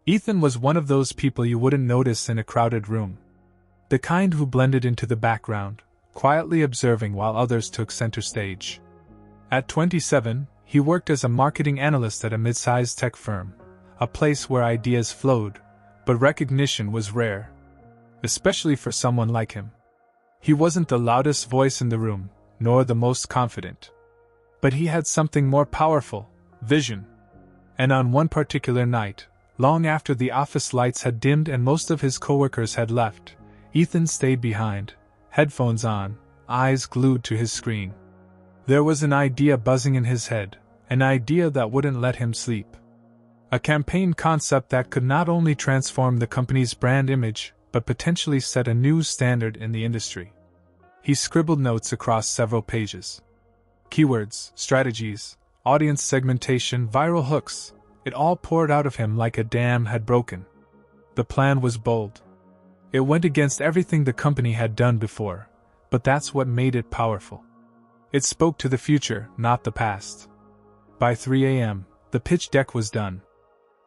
Ethan was one of those people you wouldn't notice in a crowded room. The kind who blended into the background, quietly observing while others took center stage. At 27, he worked as a marketing analyst at a mid-sized tech firm, a place where ideas flowed, but recognition was rare. Especially for someone like him. He wasn't the loudest voice in the room, nor the most confident. But he had something more powerful, vision. And on one particular night, long after the office lights had dimmed and most of his coworkers had left, Ethan stayed behind, headphones on, eyes glued to his screen. There was an idea buzzing in his head, an idea that wouldn't let him sleep. A campaign concept that could not only transform the company's brand image, but potentially set a new standard in the industry. He scribbled notes across several pages. Keywords, strategies, audience segmentation, viral hooks, it all poured out of him like a dam had broken. The plan was bold. It went against everything the company had done before, but that's what made it powerful. It spoke to the future, not the past. By 3 a.m., the pitch deck was done.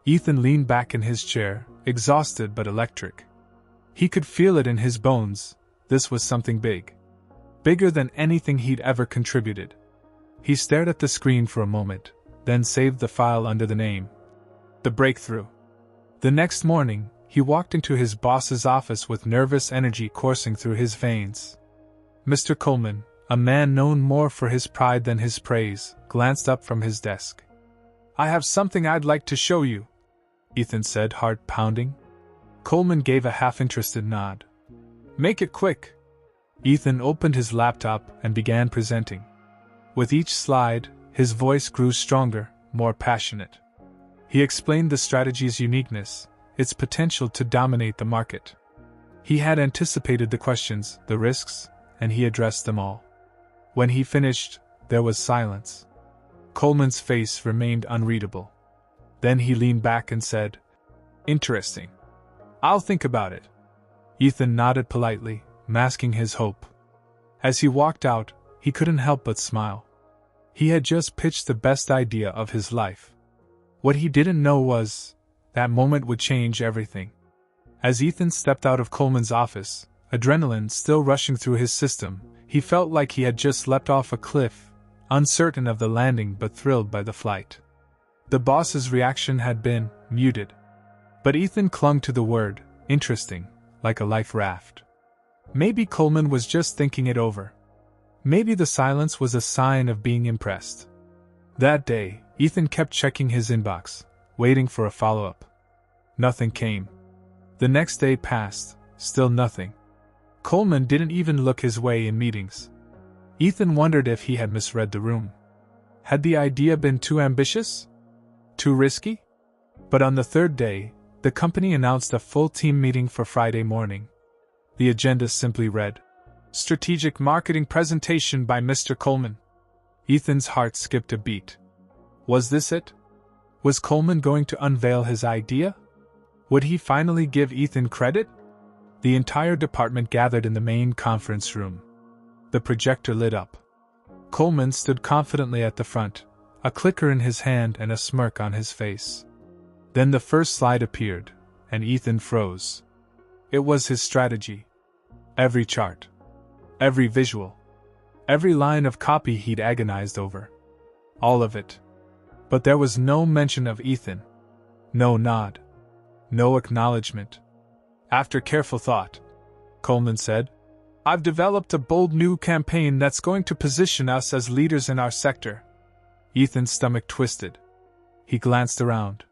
Ethan leaned back in his chair, exhausted but electric. He could feel it in his bones. This was something big. Bigger than anything he'd ever contributed. He stared at the screen for a moment, then saved the file under the name. The breakthrough. The next morning, he walked into his boss's office with nervous energy coursing through his veins. Mr. Coleman, a man known more for his pride than his praise, glanced up from his desk. "I have something I'd like to show you," Ethan said, heart pounding. Coleman gave a half-interested nod. "Make it quick." Ethan opened his laptop and began presenting. With each slide, his voice grew stronger, more passionate. He explained the strategy's uniqueness, its potential to dominate the market. He had anticipated the questions, the risks, and he addressed them all. When he finished, there was silence. Coleman's face remained unreadable. Then he leaned back and said, "Interesting. I'll think about it." Ethan nodded politely, masking his hope. As he walked out, he couldn't help but smile. He had just pitched the best idea of his life. What he didn't know was, that moment would change everything. As Ethan stepped out of Coleman's office, adrenaline still rushing through his system, he felt like he had just leapt off a cliff, uncertain of the landing but thrilled by the flight. The boss's reaction had been muted. But Ethan clung to the word, interesting, like a life raft. Maybe Coleman was just thinking it over. Maybe the silence was a sign of being impressed. That day, Ethan kept checking his inbox, waiting for a follow-up. Nothing came. The next day passed, still nothing. Coleman didn't even look his way in meetings. Ethan wondered if he had misread the room. Had the idea been too ambitious? Too risky? But on the third day, the company announced a full team meeting for Friday morning. The agenda simply read, "Strategic Marketing Presentation by Mr. Coleman." Ethan's heart skipped a beat. Was this it? Was Coleman going to unveil his idea? Would he finally give Ethan credit? The entire department gathered in the main conference room. The projector lit up. Coleman stood confidently at the front, a clicker in his hand and a smirk on his face. Then the first slide appeared, and Ethan froze. It was his strategy. Every chart. Every visual. Every line of copy he'd agonized over. All of it. But there was no mention of Ethan. No nod. No acknowledgement. After careful thought, Coleman said, "I've developed a bold new campaign that's going to position us as leaders in our sector." Ethan's stomach twisted. He glanced around.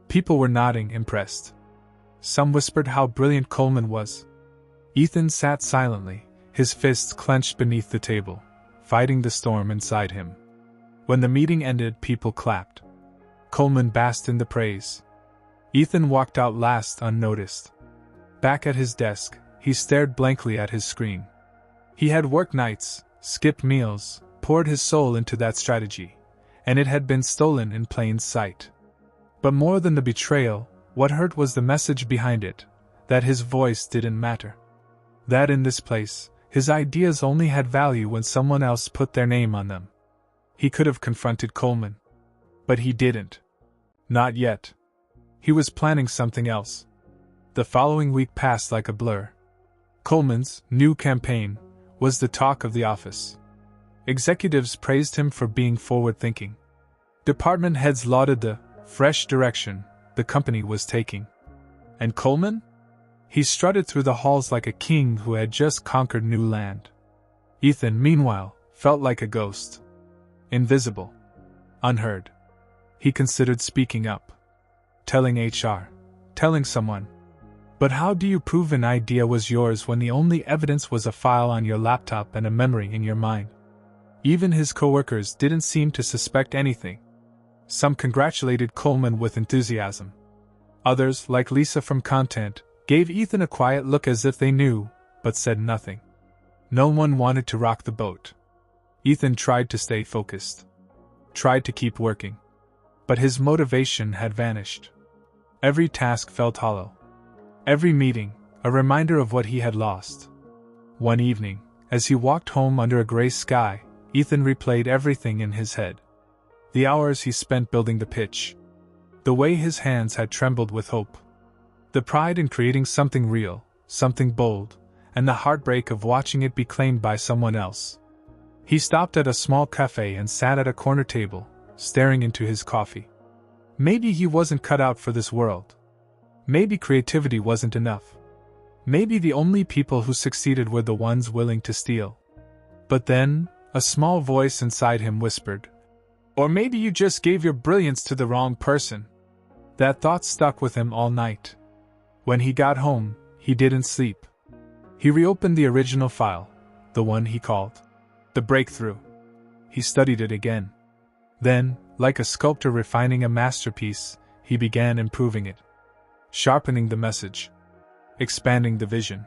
People were nodding, impressed. Some whispered how brilliant Coleman was. Ethan sat silently, his fists clenched beneath the table, fighting the storm inside him. When the meeting ended, people clapped. Coleman basked in the praise. Ethan walked out last, unnoticed. Back at his desk, he stared blankly at his screen. He had worked nights, skipped meals, poured his soul into that strategy, and it had been stolen in plain sight. But more than the betrayal, what hurt was the message behind it, that his voice didn't matter. That in this place, his ideas only had value when someone else put their name on them. He could have confronted Coleman. But he didn't. Not yet. He was planning something else. The following week passed like a blur. Coleman's new campaign was the talk of the office. Executives praised him for being forward-thinking. Department heads lauded the fresh direction the company was taking. And Coleman? He strutted through the halls like a king who had just conquered new land. Ethan, meanwhile, felt like a ghost. Invisible. Unheard. He considered speaking up. Telling HR. Telling someone. But how do you prove an idea was yours when the only evidence was a file on your laptop and a memory in your mind? Even his coworkers didn't seem to suspect anything. Some congratulated Coleman with enthusiasm. Others, like Lisa from Content, gave Ethan a quiet look as if they knew, but said nothing. No one wanted to rock the boat. Ethan tried to stay focused. Tried to keep working. But his motivation had vanished. Every task felt hollow. Every meeting, a reminder of what he had lost. One evening, as he walked home under a gray sky, Ethan replayed everything in his head. The hours he spent building the pitch. The way his hands had trembled with hope. The pride in creating something real, something bold, and the heartbreak of watching it be claimed by someone else. He stopped at a small cafe and sat at a corner table, staring into his coffee. Maybe he wasn't cut out for this world. Maybe creativity wasn't enough. Maybe the only people who succeeded were the ones willing to steal. But then, a small voice inside him whispered, "Or maybe you just gave your brilliance to the wrong person." That thought stuck with him all night. When he got home, he didn't sleep. He reopened the original file, the one he called The Breakthrough. He studied it again. Then, like a sculptor refining a masterpiece, he began improving it. Sharpening the message. Expanding the vision.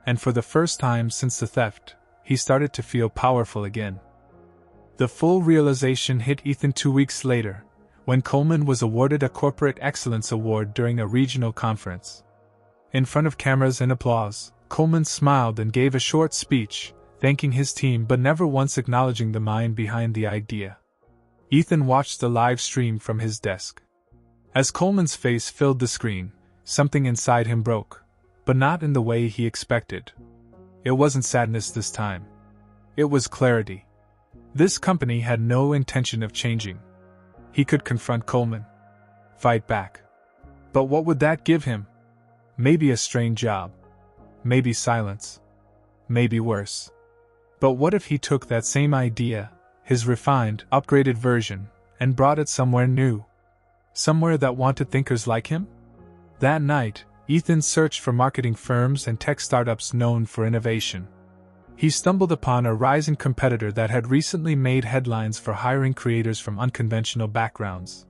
And for the first time since the theft, he started to feel powerful again. The full realization hit Ethan 2 weeks later, when Coleman was awarded a Corporate Excellence Award during a regional conference. In front of cameras and applause, Coleman smiled and gave a short speech, thanking his team but never once acknowledging the mind behind the idea. Ethan watched the live stream from his desk. As Coleman's face filled the screen, something inside him broke, but not in the way he expected. It wasn't sadness this time. It was clarity. This company had no intention of changing. He could confront Coleman. Fight back. But what would that give him? Maybe a strange job. Maybe silence. Maybe worse. But what if he took that same idea, his refined, upgraded version, and brought it somewhere new? Somewhere that wanted thinkers like him? That night, Ethan searched for marketing firms and tech startups known for innovation. He stumbled upon a rising competitor that had recently made headlines for hiring creators from unconventional backgrounds.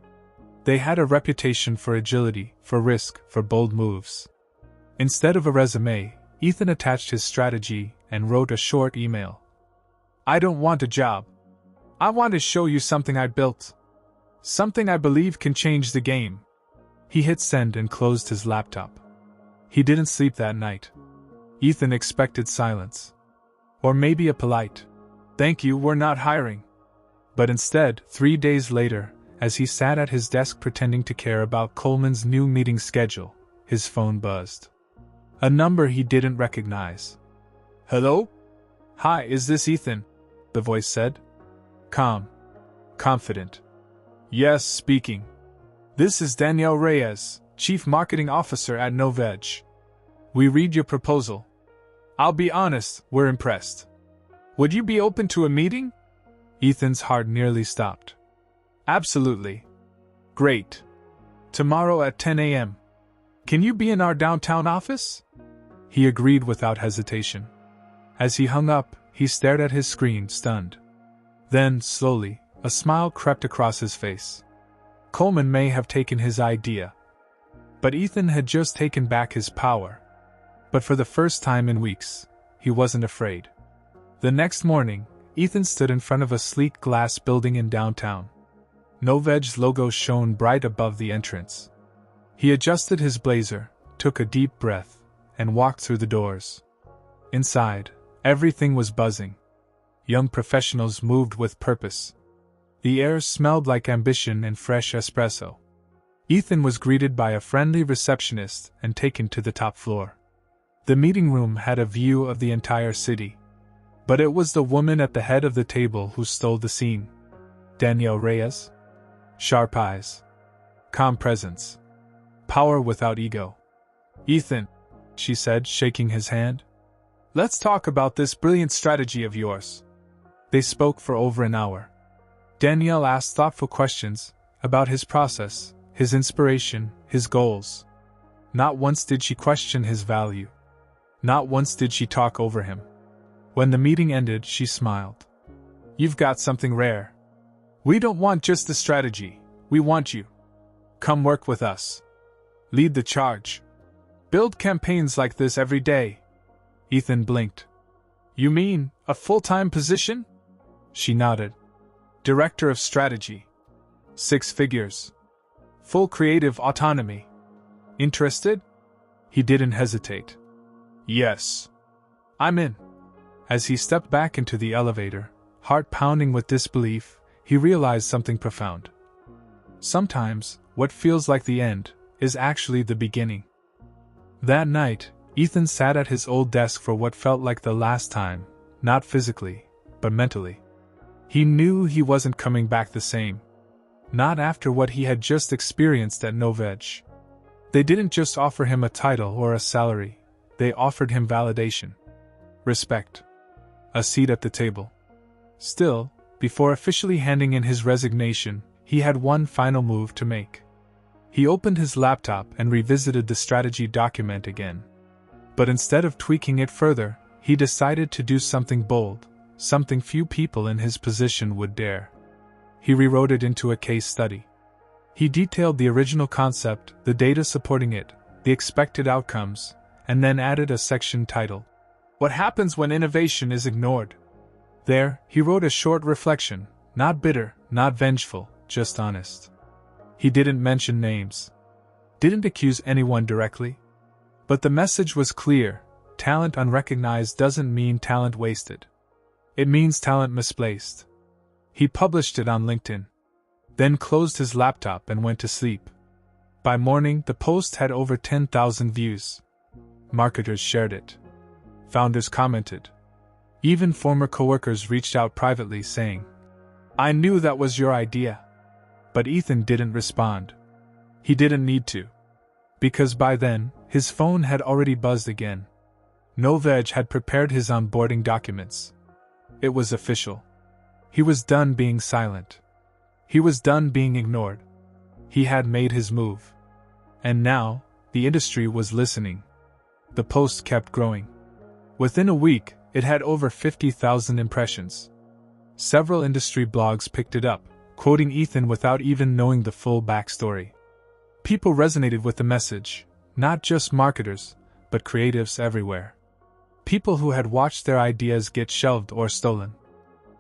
They had a reputation for agility, for risk, for bold moves. Instead of a resume, Ethan attached his strategy and wrote a short email. "I don't want a job. I want to show you something I built. Something I believe can change the game." He hit send and closed his laptop. He didn't sleep that night. Ethan expected silence. Or maybe a polite, "Thank you, we're not hiring." But instead, 3 days later, as he sat at his desk pretending to care about Coleman's new meeting schedule, his phone buzzed. A number he didn't recognize. "Hello? Hi, is this Ethan?" the voice said. Calm. Confident. "Yes, speaking. This is Danielle Reyes, Chief Marketing Officer at Noveg. We read your proposal. I'll be honest, we're impressed. Would you be open to a meeting?" Ethan's heart nearly stopped. "Absolutely. Great. Tomorrow at 10 a.m. Can you be in our downtown office?" He agreed without hesitation. As he hung up, he stared at his screen, stunned. Then, slowly, a smile crept across his face. Coleman may have taken his idea. But Ethan had just taken back his power. But for the first time in weeks, he wasn't afraid. The next morning, Ethan stood in front of a sleek glass building in downtown. Noveg's logo shone bright above the entrance. He adjusted his blazer, took a deep breath, and walked through the doors. Inside, everything was buzzing. Young professionals moved with purpose. The air smelled like ambition and fresh espresso. Ethan was greeted by a friendly receptionist and taken to the top floor. The meeting room had a view of the entire city. But it was the woman at the head of the table who stole the scene. Danielle Reyes? Sharp eyes. Calm presence. Power without ego. "Ethan," she said, shaking his hand. "Let's talk about this brilliant strategy of yours." They spoke for over an hour. Danielle asked thoughtful questions about his process, his inspiration, his goals. Not once did she question his value. Not once did she talk over him. When the meeting ended, she smiled. "You've got something rare. We don't want just the strategy, we want you. Come work with us. Lead the charge. Build campaigns like this every day." Ethan blinked. "You mean, a full-time position?" She nodded. "Director of Strategy. 6 figures. Full creative autonomy. Interested?" He didn't hesitate. "Yes. I'm in." As he stepped back into the elevator, heart pounding with disbelief, he realized something profound. Sometimes, what feels like the end is actually the beginning. That night, Ethan sat at his old desk for what felt like the last time, not physically, but mentally. He knew he wasn't coming back the same. Not after what he had just experienced at Noveg. They didn't just offer him a title or a salary, they offered him validation. Respect. A seat at the table. Still, before officially handing in his resignation, he had one final move to make. He opened his laptop and revisited the strategy document again. But instead of tweaking it further, he decided to do something bold, something few people in his position would dare. He rewrote it into a case study. He detailed the original concept, the data supporting it, the expected outcomes, and then added a section titled, "What Happens When Innovation is Ignored?" There, he wrote a short reflection, not bitter, not vengeful, just honest. He didn't mention names. Didn't accuse anyone directly. But the message was clear: talent unrecognized doesn't mean talent wasted. It means talent misplaced. He published it on LinkedIn. Then closed his laptop and went to sleep. By morning, the post had over 10,000 views. Marketers shared it. Founders commented. Even former coworkers reached out privately saying, "I knew that was your idea." But Ethan didn't respond. He didn't need to. Because by then, his phone had already buzzed again. Noveg had prepared his onboarding documents. It was official. He was done being silent. He was done being ignored. He had made his move. And now, the industry was listening. The post kept growing. Within a week, it had over 50,000 impressions. Several industry blogs picked it up, quoting Ethan without even knowing the full backstory. People resonated with the message, not just marketers, but creatives everywhere. People who had watched their ideas get shelved or stolen.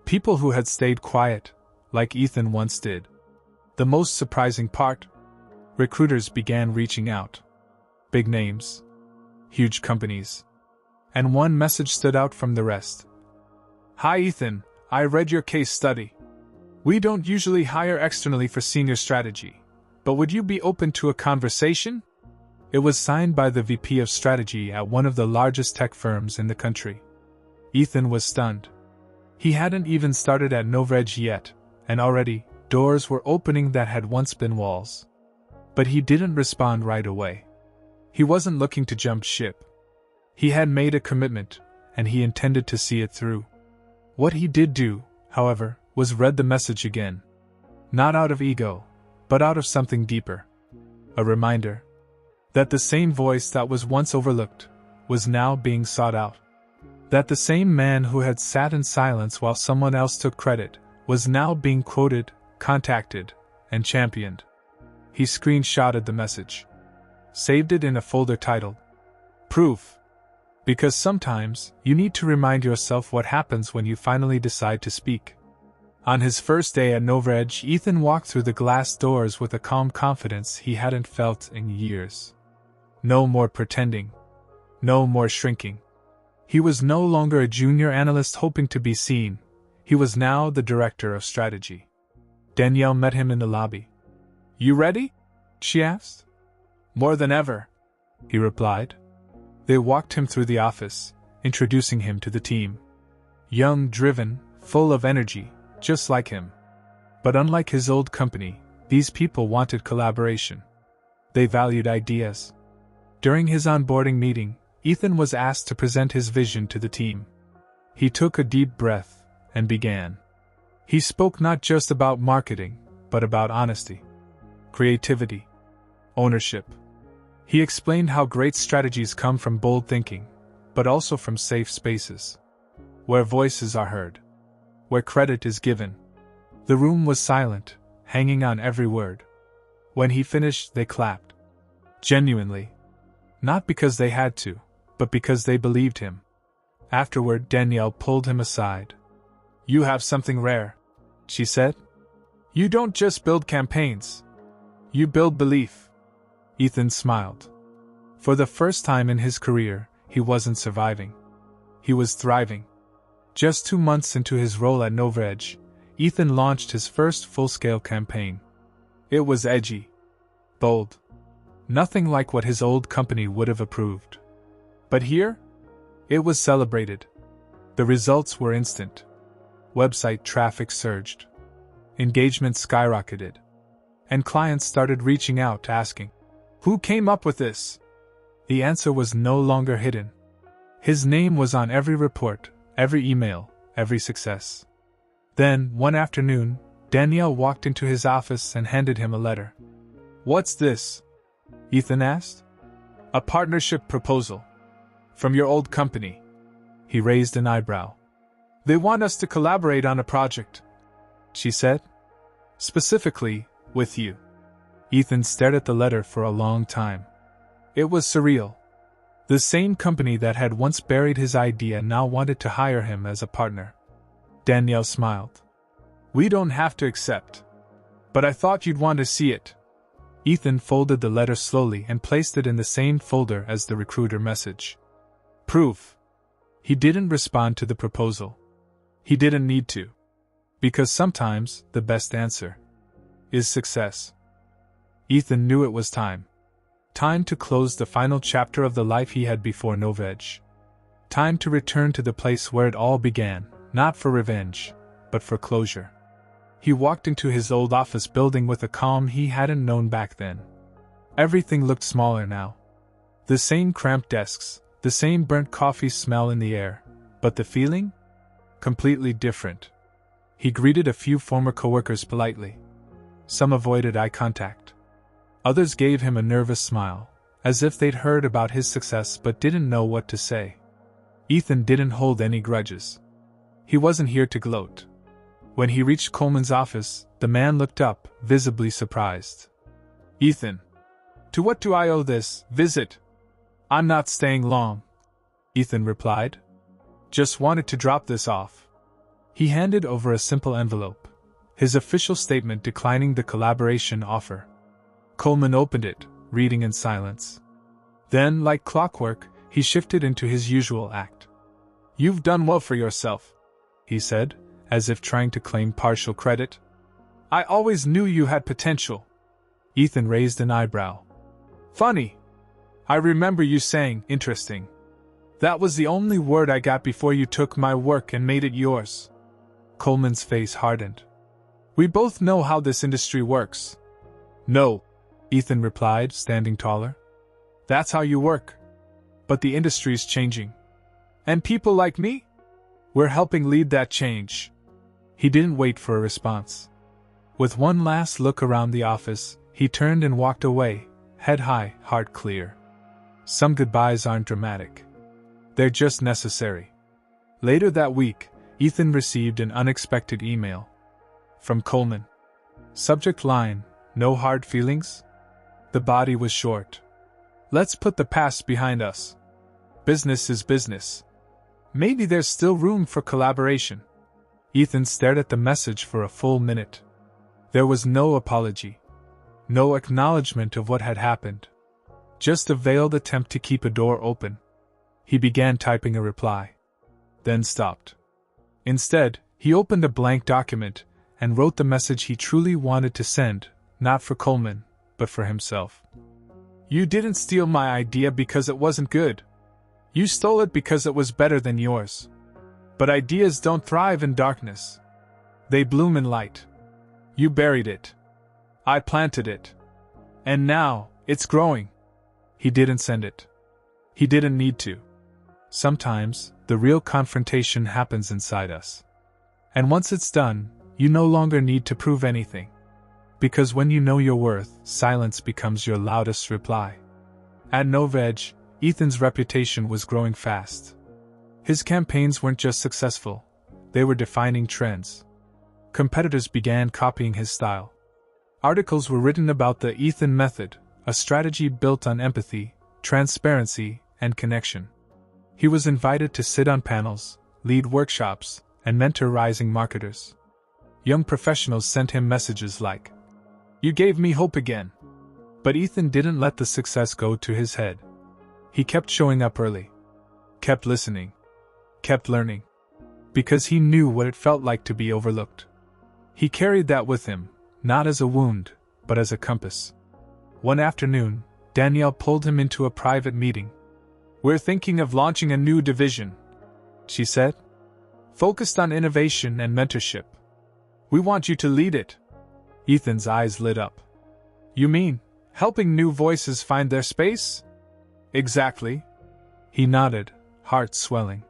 People who had stayed quiet, like Ethan once did. The most surprising part? Recruiters began reaching out. Big names. Huge companies. And one message stood out from the rest. "Hi Ethan, I read your case study. We don't usually hire externally for senior strategy, but would you be open to a conversation?" It was signed by the VP of strategy at one of the largest tech firms in the country. Ethan was stunned. He hadn't even started at Noveg yet, and already, doors were opening that had once been walls. But he didn't respond right away. He wasn't looking to jump ship. He had made a commitment, and he intended to see it through. What he did do, however, was read the message again. Not out of ego, but out of something deeper. A reminder that the same voice that was once overlooked was now being sought out. That the same man who had sat in silence while someone else took credit was now being quoted, contacted, and championed. He screenshotted the message. Saved it in a folder titled Proof. Because sometimes, you need to remind yourself what happens when you finally decide to speak. On his first day at Noveg, Ethan walked through the glass doors with a calm confidence he hadn't felt in years. No more pretending. No more shrinking. He was no longer a junior analyst hoping to be seen. He was now the director of strategy. Danielle met him in the lobby. "You ready?" she asked. More than ever, he replied. They walked him through the office, introducing him to the team. Young, driven, full of energy, just like him. But unlike his old company, these people wanted collaboration. They valued ideas. During his onboarding meeting, Ethan was asked to present his vision to the team. He took a deep breath and began. He spoke not just about marketing, but about honesty, creativity, ownership. He explained how great strategies come from bold thinking, but also from safe spaces, where voices are heard, where credit is given. The room was silent, hanging on every word. When he finished, they clapped. Genuinely. Not because they had to, but because they believed him. Afterward, Danielle pulled him aside. You have something rare, she said. You don't just build campaigns. You build belief. Ethan smiled. For the first time in his career, he wasn't surviving. He was thriving. Just 2 months into his role at NovaEdge, Ethan launched his first full-scale campaign. It was edgy, bold, nothing like what his old company would have approved. But here, it was celebrated. The results were instant. Website traffic surged. Engagement skyrocketed. And clients started reaching out asking, "Who came up with this?" The answer was no longer hidden. His name was on every report, every email, every success. Then, one afternoon, Danielle walked into his office and handed him a letter. "What's this?" Ethan asked. "A partnership proposal. From your old company." He raised an eyebrow. "They want us to collaborate on a project," she said. "Specifically, with you." Ethan stared at the letter for a long time. It was surreal. The same company that had once buried his idea now wanted to hire him as a partner. Danielle smiled. "We don't have to accept. But I thought you'd want to see it." Ethan folded the letter slowly and placed it in the same folder as the recruiter message. Proof. He didn't respond to the proposal. He didn't need to. Because sometimes, the best answer is success. Ethan knew it was time. Time to close the final chapter of the life he had before NovaEdge. Time to return to the place where it all began, not for revenge, but for closure. He walked into his old office building with a calm he hadn't known back then. Everything looked smaller now. The same cramped desks, the same burnt coffee smell in the air, but the feeling? Completely different. He greeted a few former coworkers politely. Some avoided eye contact. Others gave him a nervous smile, as if they'd heard about his success but didn't know what to say. Ethan didn't hold any grudges. He wasn't here to gloat. When he reached Coleman's office, the man looked up, visibly surprised. "Ethan, to what do I owe this visit?" "I'm not staying long," Ethan replied. "Just wanted to drop this off." He handed over a simple envelope, his official statement declining the collaboration offer. Coleman opened it, reading in silence. Then, like clockwork, he shifted into his usual act. "You've done well for yourself," he said, as if trying to claim partial credit. "I always knew you had potential." Ethan raised an eyebrow. "Funny. I remember you saying, 'Interesting.' That was the only word I got before you took my work and made it yours." Coleman's face hardened. "We both know how this industry works." "No," Ethan replied, standing taller. "That's how you work. But the industry's changing. And people like me? We're helping lead that change." He didn't wait for a response. With one last look around the office, he turned and walked away, head high, heart clear. Some goodbyes aren't dramatic. They're just necessary. Later that week, Ethan received an unexpected email. From Coleman. Subject line, "No hard feelings?" The body was short. "Let's put the past behind us. Business is business. Maybe there's still room for collaboration." Ethan stared at the message for a full minute. There was no apology. No acknowledgement of what had happened. Just a veiled attempt to keep a door open. He began typing a reply. Then stopped. Instead, he opened a blank document and wrote the message he truly wanted to send, not for Coleman, but for himself. You didn't steal my idea because it wasn't good. You stole it because it was better than yours. But ideas don't thrive in darkness. They bloom in light. You buried it. I planted it. And now, it's growing. He didn't send it. He didn't need to. Sometimes, the real confrontation happens inside us. And once it's done, you no longer need to prove anything. Because when you know your worth, silence becomes your loudest reply. At NoVeg, Ethan's reputation was growing fast. His campaigns weren't just successful, they were defining trends. Competitors began copying his style. Articles were written about the Ethan method, a strategy built on empathy, transparency, and connection. He was invited to sit on panels, lead workshops, and mentor rising marketers. Young professionals sent him messages like, "You gave me hope again." But Ethan didn't let the success go to his head. He kept showing up early, kept listening, kept learning, because he knew what it felt like to be overlooked. He carried that with him, not as a wound, but as a compass. One afternoon, Danielle pulled him into a private meeting. "We're thinking of launching a new division," she said, "focused on innovation and mentorship. We want you to lead it." Ethan's eyes lit up. "You mean, helping new voices find their space?" "Exactly." He nodded, heart swelling.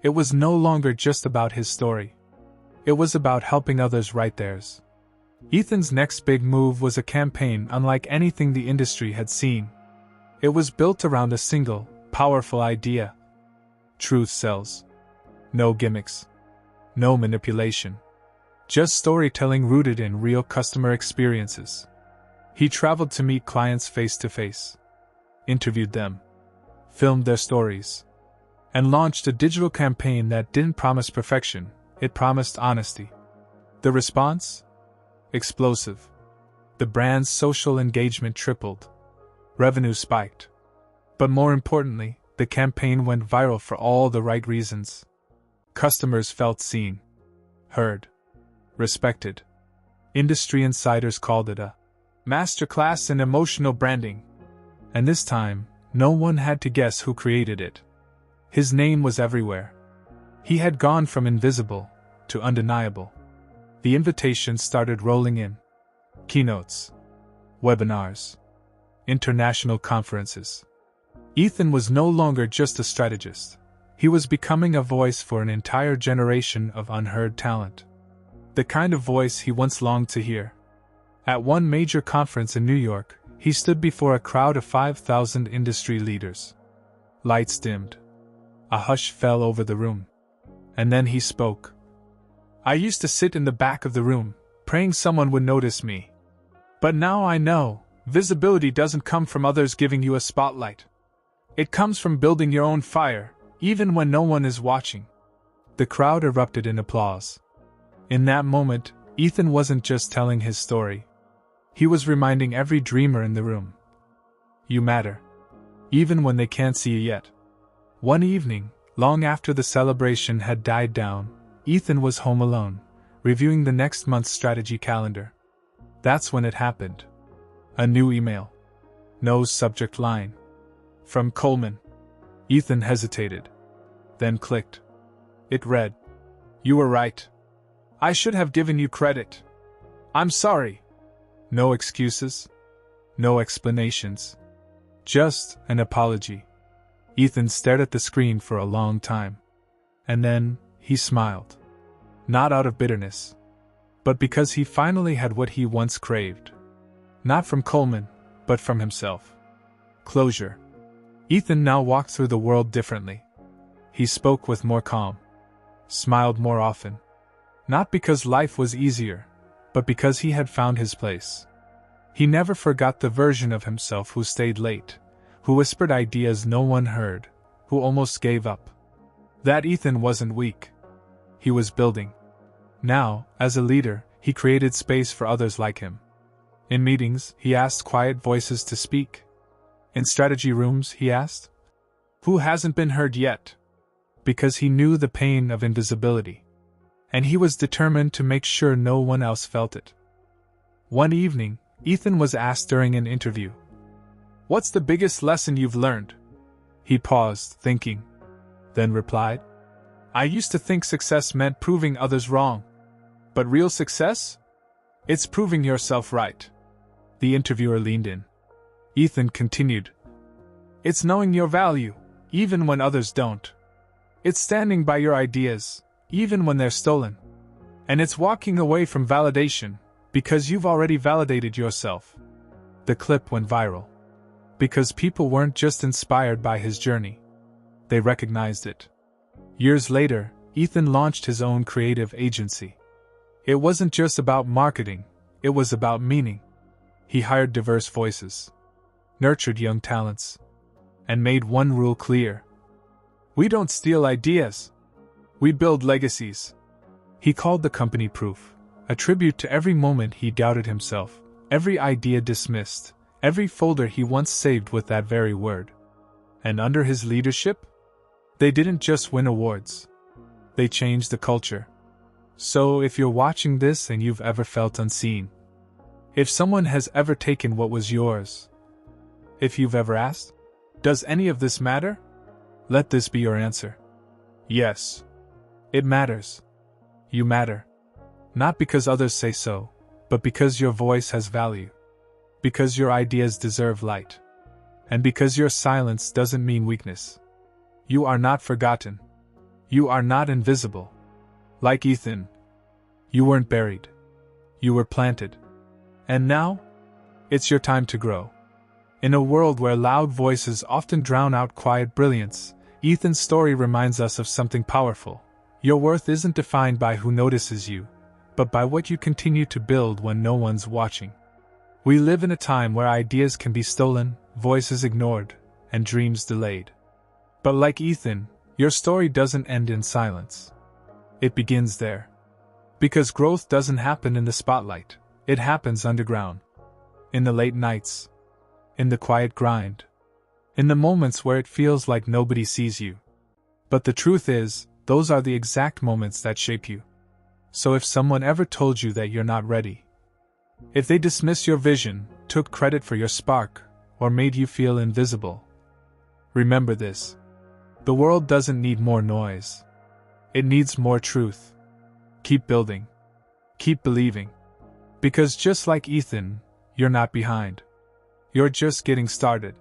It was no longer just about his story. It was about helping others write theirs. Ethan's next big move was a campaign unlike anything the industry had seen. It was built around a single, powerful idea. Truth sells. No gimmicks. No manipulation. Just storytelling rooted in real customer experiences. He traveled to meet clients face to face, interviewed them, filmed their stories, and launched a digital campaign that didn't promise perfection, it promised honesty. The response? Explosive. The brand's social engagement tripled. Revenue spiked. But more importantly, the campaign went viral for all the right reasons. Customers felt seen, heard, respected. Industry insiders called it a masterclass in emotional branding. And this time, no one had to guess who created it. His name was everywhere. He had gone from invisible to undeniable. The invitations started rolling in. Keynotes, webinars, international conferences. Ethan was no longer just a strategist. He was becoming a voice for an entire generation of unheard talent. The kind of voice he once longed to hear. At one major conference in New York, he stood before a crowd of 5,000 industry leaders. Lights dimmed. A hush fell over the room. And then he spoke. "I used to sit in the back of the room, praying someone would notice me. But now I know, visibility doesn't come from others giving you a spotlight. It comes from building your own fire, even when no one is watching." The crowd erupted in applause. In that moment, Ethan wasn't just telling his story. He was reminding every dreamer in the room. You matter. Even when they can't see you yet. One evening, long after the celebration had died down, Ethan was home alone, reviewing the next month's strategy calendar. That's when it happened. A new email. No subject line. From Coleman. Ethan hesitated. Then clicked. It read, "You were right. I should have given you credit. I'm sorry." No excuses. No explanations. Just an apology. Ethan stared at the screen for a long time. And then, he smiled. Not out of bitterness, but because he finally had what he once craved. Not from Coleman, but from himself. Closure. Ethan now walked through the world differently. He spoke with more calm. Smiled more often. Not because life was easier, but because he had found his place. He never forgot the version of himself who stayed late, who whispered ideas no one heard, who almost gave up. That Ethan wasn't weak. He was building. Now, as a leader, he created space for others like him. In meetings, he asked quiet voices to speak. In strategy rooms, he asked, "Who hasn't been heard yet?" Because he knew the pain of invisibility. And he was determined to make sure no one else felt it. One evening, Ethan was asked during an interview. "What's the biggest lesson you've learned?" He paused, thinking. Then replied, "I used to think success meant proving others wrong. But real success? It's proving yourself right." The interviewer leaned in. Ethan continued, "It's knowing your value, even when others don't. It's standing by your ideas, even when they're stolen. And it's walking away from validation, because you've already validated yourself." The clip went viral. Because people weren't just inspired by his journey. They recognized it. Years later, Ethan launched his own creative agency. It wasn't just about marketing, it was about meaning. He hired diverse voices, nurtured young talents, and made one rule clear. "We don't steal ideas. We build legacies." He called the company Proof, a tribute to every moment he doubted himself, every idea dismissed, every folder he once saved with that very word. And under his leadership, they didn't just win awards. They changed the culture. So if you're watching this and you've ever felt unseen, if someone has ever taken what was yours, if you've ever asked, "Does any of this matter?" let this be your answer. Yes. It matters. You matter. Not because others say so, but because your voice has value. Because your ideas deserve light. And because your silence doesn't mean weakness. You are not forgotten. You are not invisible. Like Ethan, you weren't buried. You were planted. And now, it's your time to grow. In a world where loud voices often drown out quiet brilliance, Ethan's story reminds us of something powerful. Your worth isn't defined by who notices you, but by what you continue to build when no one's watching. We live in a time where ideas can be stolen, voices ignored, and dreams delayed. But like Ethan, your story doesn't end in silence. It begins there. Because growth doesn't happen in the spotlight, it happens underground. In the late nights. In the quiet grind. In the moments where it feels like nobody sees you. But the truth is, those are the exact moments that shape you. So if someone ever told you that you're not ready, if they dismissed your vision, took credit for your spark, or made you feel invisible, remember this. The world doesn't need more noise. It needs more truth. Keep building. Keep believing. Because just like Ethan, you're not behind. You're just getting started.